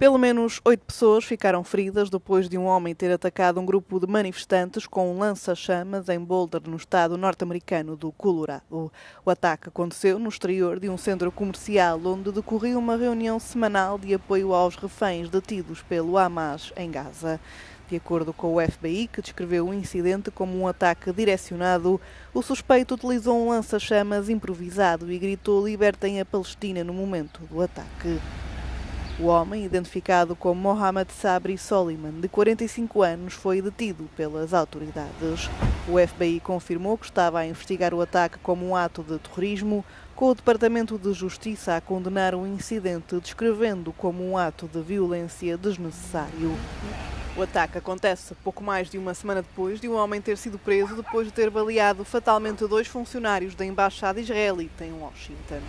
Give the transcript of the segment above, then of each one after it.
Pelo menos 8 pessoas ficaram feridas depois de um homem ter atacado um grupo de manifestantes com um lança-chamas em Boulder, no estado norte-americano do Colorado. O ataque aconteceu no exterior de um centro comercial onde decorria uma reunião semanal de apoio aos reféns detidos pelo Hamas em Gaza. De acordo com o FBI, que descreveu o incidente como um ataque direcionado, o suspeito utilizou um lança-chamas improvisado e gritou "Libertem a Palestina" no momento do ataque. O homem, identificado como Mohamed Sabri Soliman, de 45 anos, foi detido pelas autoridades. O FBI confirmou que estava a investigar o ataque como um ato de terrorismo, com o Departamento de Justiça a condenar o incidente, descrevendo como um ato de violência desnecessário. O ataque acontece pouco mais de uma semana depois de um homem ter sido preso depois de ter baleado fatalmente 2 funcionários da Embaixada Israelita em Washington.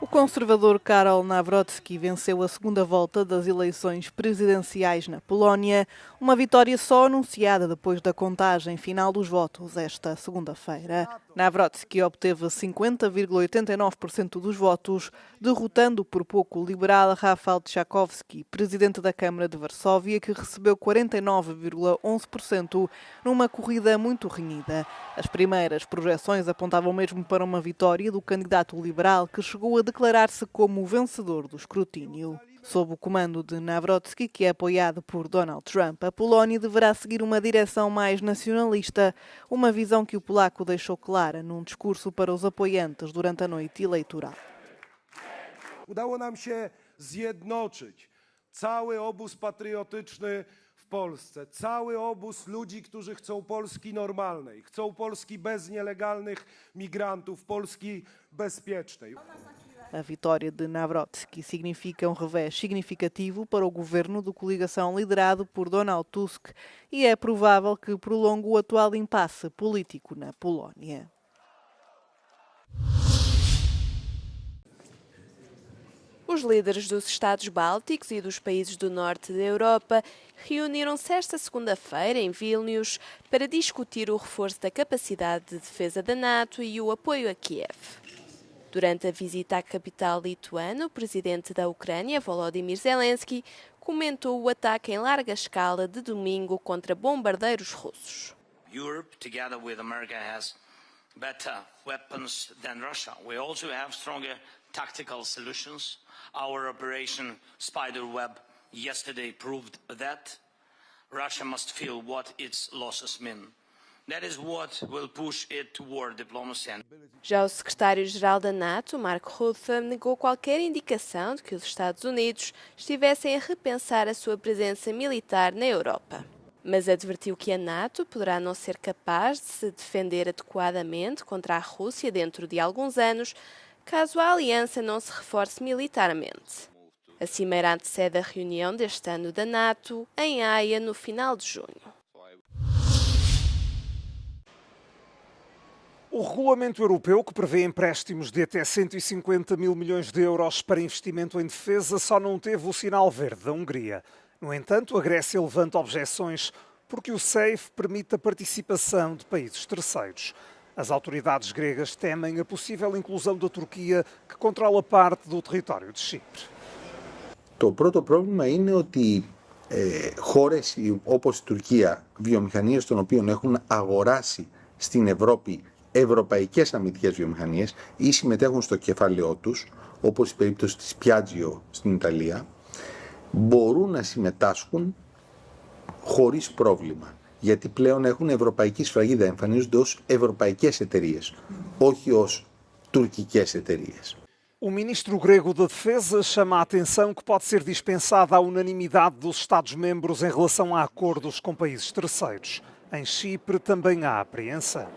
O conservador Karol Nawrocki venceu a segunda volta das eleições presidenciais na Polónia, uma vitória só anunciada depois da contagem final dos votos esta segunda-feira. Nawrocki obteve 50,89% dos votos, derrotando por pouco o liberal Rafał Trzaskowski, presidente da Câmara de Varsóvia, que recebeu 49,11% numa corrida muito renhida. As primeiras projeções apontavam mesmo para uma vitória do candidato liberal, que chegou a declarar-se como o vencedor do escrutínio. Sob o comando de Nawrocki, que é apoiado por Donald Trump, a Polónia deverá seguir uma direção mais nacionalista, uma visão que o polaco deixou clara num discurso para os apoiantes durante a noite eleitoral. Udało nam się zjednoczyć cały obóz patriotyczny w Polsce, cały obóz ludzi, którzy chcą Polski normalnej, chcą Polski bez nielegalnych migrantów, Polski bezpiecznej. A vitória de Nawrocki significa um revés significativo para o governo de coligação liderado por Donald Tusk e é provável que prolongue o atual impasse político na Polónia. Os líderes dos Estados Bálticos e dos países do norte da Europa reuniram-se esta segunda-feira em Vilnius para discutir o reforço da capacidade de defesa da NATO e o apoio a Kiev. Durante a visita à capital lituana, o presidente da Ucrânia, Volodymyr Zelensky, comentou o ataque em larga escala de domingo contra bombardeiros russos. Europe, together with America, has better weapons than Russia. We also have stronger tactical solutions. Our Operation Spiderweb yesterday proved that. Russia must feel what its losses mean. That is what will push it toward diplomacy. Já o secretário-geral da NATO, Mark Rutte, negou qualquer indicação de que os Estados Unidos estivessem a repensar a sua presença militar na Europa. Mas advertiu que a NATO poderá não ser capaz de se defender adequadamente contra a Rússia dentro de alguns anos, caso a aliança não se reforce militarmente. A cimeira antecede a reunião deste ano da NATO em Haia no final de junho. O regulamento europeu, que prevê empréstimos de até 150 mil milhões de euros para investimento em defesa, só não teve o sinal verde da Hungria. No entanto, a Grécia levanta objeções porque o SAFE permite a participação de países terceiros. As autoridades gregas temem a possível inclusão da Turquia, que controla parte do território de Chipre. Το πρώτο πρόβλημα είναι ότι χώρες όπως η Τουρκία, βιομηχανίες των οποίων έχουν αγοράσει στην Ευρώπη ευρωπαϊκές αμυντικές βιομηχανίες ή συμμετέχουν στο κεφάλαιό τους, όπως η περίπτωση της Piaggio στην Ιταλία, μπορούν να συμμετάσχουν χωρίς πρόβλημα. Γιατί πλέον έχουν ευρωπαϊκή σφραγίδα, εμφανίζονται ως ευρωπαϊκές εταιρείες, όχι ως τουρκικές εταιρείες. O ministro grego da Defesa chama a atenção que pode ser dispensada a unanimidade dos Estados-membros em relação a acordos com países terceiros. Em Chipre também há apreensão.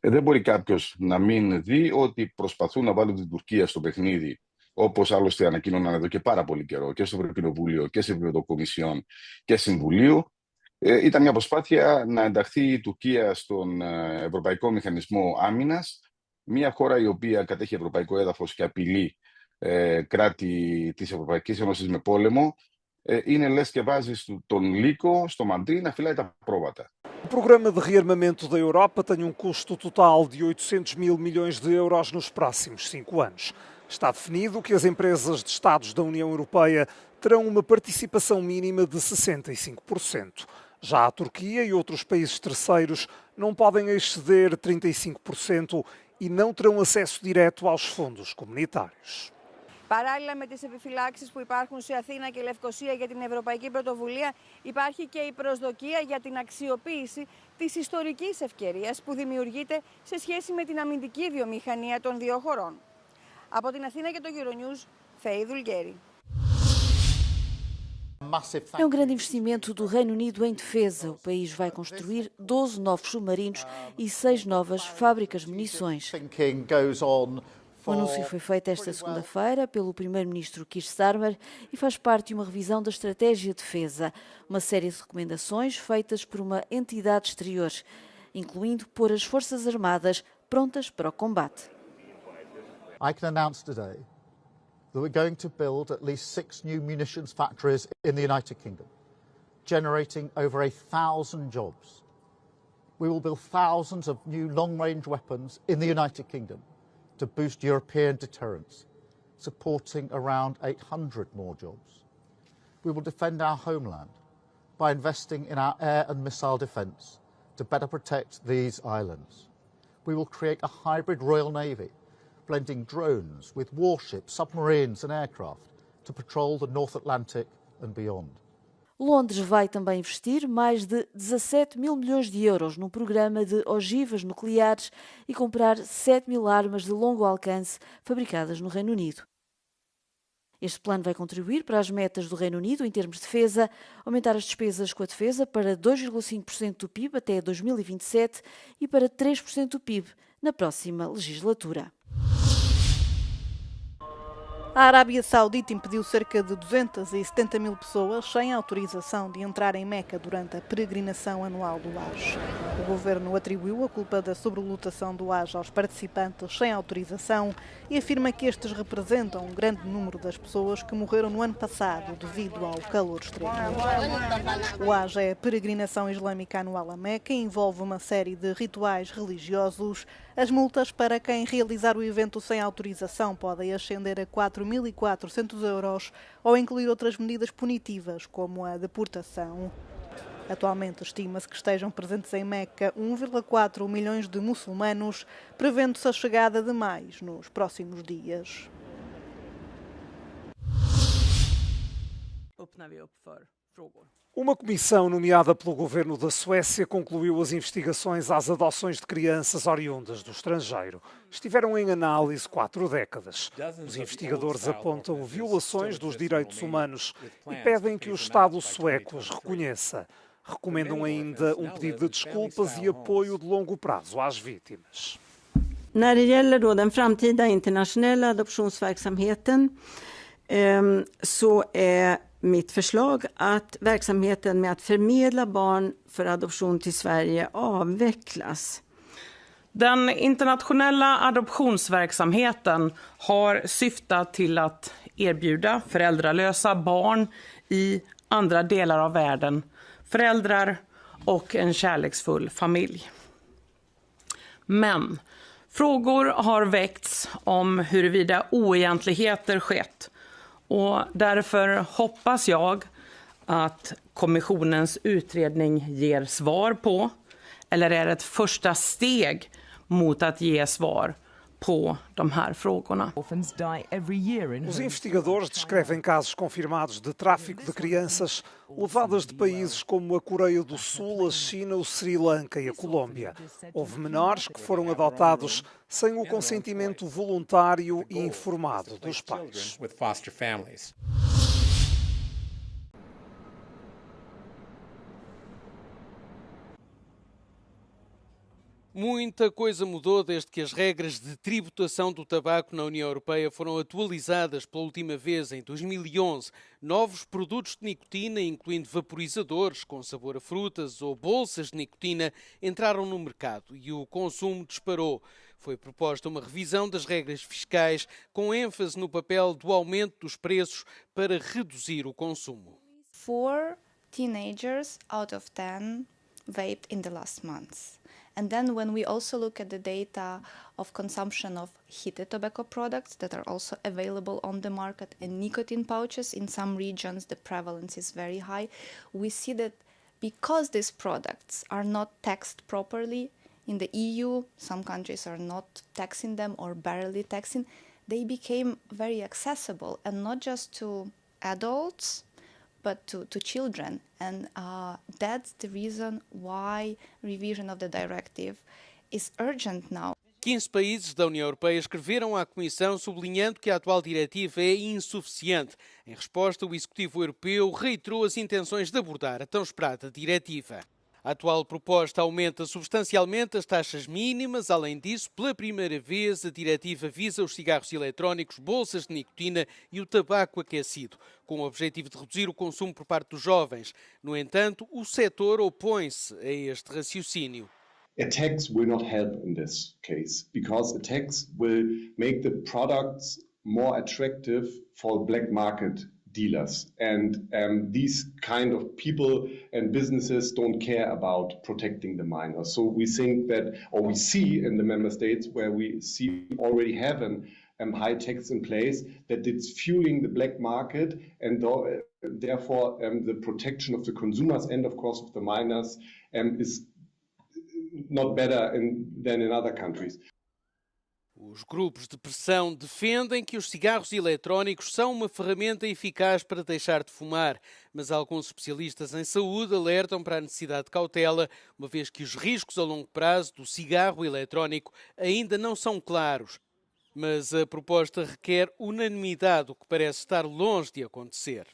Δεν μπορεί κάποιος να μην δει ότι προσπαθούν να βάλουν την Τουρκία στο παιχνίδι, όπως άλλωστε ανακοίνωναν εδώ και πάρα πολύ καιρό και στο Ευρωκοινοβούλιο και σε επίπεδο Κομισιόν και Συμβουλίου. Ήταν μια προσπάθεια να ενταχθεί η Τουρκία στον Ευρωπαϊκό Μηχανισμό Άμυνας, μια χώρα η οποία κατέχει ευρωπαϊκό έδαφος και απειλεί κράτη της Ευρωπαϊκής Ένωσης με πόλεμο. Είναι lες και βάζεις τον λύκο στο μαντρί να φυλάει τα πρόβατα. O programa de rearmamento da Europa tem um custo total de 800 mil milhões de euros nos próximos 5 anos. Está definido que as empresas de Estados da União Europeia terão uma participação mínima de 65%. Já a Turquia e outros países terceiros não podem exceder 35% e não terão acesso direto aos fundos comunitários. Παράλληλα με τις επιφυλάξεις που υπάρχουν σε Αθήνα και Λευκοσία για την Ευρωπαϊκή Πρωτοβουλία, υπάρχει και η προσδοκία για την αξιοποίηση της ιστορικής ευκαιρίας που δημιουργείται σε σχέση με την αμυντική βιομηχανία των δύο χωρών. Από την Αθήνα και το Euronews, Φέη Δουλγέρη. É um grande investimento do Reino Unido em defesa. O país vai construir 12 novos submarinos e 6 novas fábricas de munições. O anúncio foi feito esta segunda-feira pelo primeiro-ministro Keir Starmer e faz parte de uma revisão da estratégia de defesa, uma série de recomendações feitas por uma entidade exterior, incluindo pôr as Forças Armadas prontas para o combate. I can announce today that we're going to build at least 6 new munitions factories in the United Kingdom, generating over 1,000 jobs. We will build thousands of new long-range weapons in the United Kingdom to boost European deterrence, supporting around 800 more jobs. We will defend our homeland by investing in our air and missile defence to better protect these islands. We will create a hybrid Royal Navy, blending drones with warships, submarines and aircraft to patrol the North Atlantic and beyond. Londres vai também investir mais de 17 mil milhões de euros num programa de ogivas nucleares e comprar 7 mil armas de longo alcance fabricadas no Reino Unido. Este plano vai contribuir para as metas do Reino Unido em termos de defesa, aumentar as despesas com a defesa para 2,5% do PIB até 2027 e para 3% do PIB na próxima legislatura. A Arábia Saudita impediu cerca de 270 mil pessoas sem autorização de entrar em Meca durante a peregrinação anual do Hajj. O governo atribuiu a culpa da sobrelotação do Hajj aos participantes sem autorização e afirma que estes representam um grande número das pessoas que morreram no ano passado devido ao calor extremo. O Hajj é a peregrinação islâmica anual a Meca e envolve uma série de rituais religiosos. As multas para quem realizar o evento sem autorização podem ascender a 4.400 euros ou incluir outras medidas punitivas, como a deportação. Atualmente estima-se que estejam presentes em Meca 1,4 milhões de muçulmanos, prevendo-se a chegada de mais nos próximos dias. Uma comissão nomeada pelo governo da Suécia concluiu as investigações às adoções de crianças oriundas do estrangeiro. Estiveram em análise 4 décadas. Os investigadores apontam violações dos direitos humanos e pedem que o Estado sueco as reconheça. Recomendam ainda um pedido de desculpas e apoio de longo prazo às vítimas. När det gäller då den framtida internationella adoptionsverksamheten så är mitt förslag att verksamheten med att förmedla barn för adoption till Sverige avvecklas. Den internationella adoptionsverksamheten har syftat till att erbjuda föräldralösa barn i andra delar av världen föräldrar och en kärleksfull familj. Men frågor har väckts om huruvida oegentligheter skett. Och därför hoppas jag att kommissionens utredning ger svar på, eller är ett första steg mot att ge svar på de här frågorna. Os investigadores descrevem casos confirmados de tráfico de crianças levadas de países como a Coreia do Sul, a China, o Sri Lanka e a Colômbia. Houve menores que foram adotados sem o consentimento voluntário e informado dos pais. Muita coisa mudou desde que as regras de tributação do tabaco na União Europeia foram atualizadas pela última vez em 2011. Novos produtos de nicotina, incluindo vaporizadores com sabor a frutas ou bolsas de nicotina, entraram no mercado e o consumo disparou. Foi proposta uma revisão das regras fiscais com ênfase no papel do aumento dos preços para reduzir o consumo. 4 teenagers out of 10 vaped in the last months. And then when we also look at the data of consumption of heated tobacco products that are also available on the market and nicotine pouches, in some regions the prevalence is very high, we see that because these products are not taxed properly in the EU, some countries are not taxing them or barely taxing, they became very accessible, and not just to adults, but to children. And that's the reason why revision of the directive is urgent now. 15 países da União Europeia escreveram à Comissão sublinhando que a atual diretiva é insuficiente. Em resposta, o Executivo Europeu reiterou as intenções de abordar a tão esperada diretiva. A atual proposta aumenta substancialmente as taxas mínimas. Além disso, pela primeira vez, a diretiva visa os cigarros eletrónicos, bolsas de nicotina e o tabaco aquecido, com o objetivo de reduzir o consumo por parte dos jovens. No entanto, o setor opõe-se a este raciocínio. A tax will not help in this case, because a tax will make the products more attractive for black market dealers, and these kind of people and businesses don't care about protecting the minors. So we think that, or we see in the member states where we see already have a high tax in place, that it's fueling the black market, and therefore the protection of the consumers and of course of the minors is not better than in other countries. Os grupos de pressão defendem que os cigarros eletrónicos são uma ferramenta eficaz para deixar de fumar, mas alguns especialistas em saúde alertam para a necessidade de cautela, uma vez que os riscos a longo prazo do cigarro eletrónico ainda não são claros. Mas a proposta requer unanimidade, o que parece estar longe de acontecer.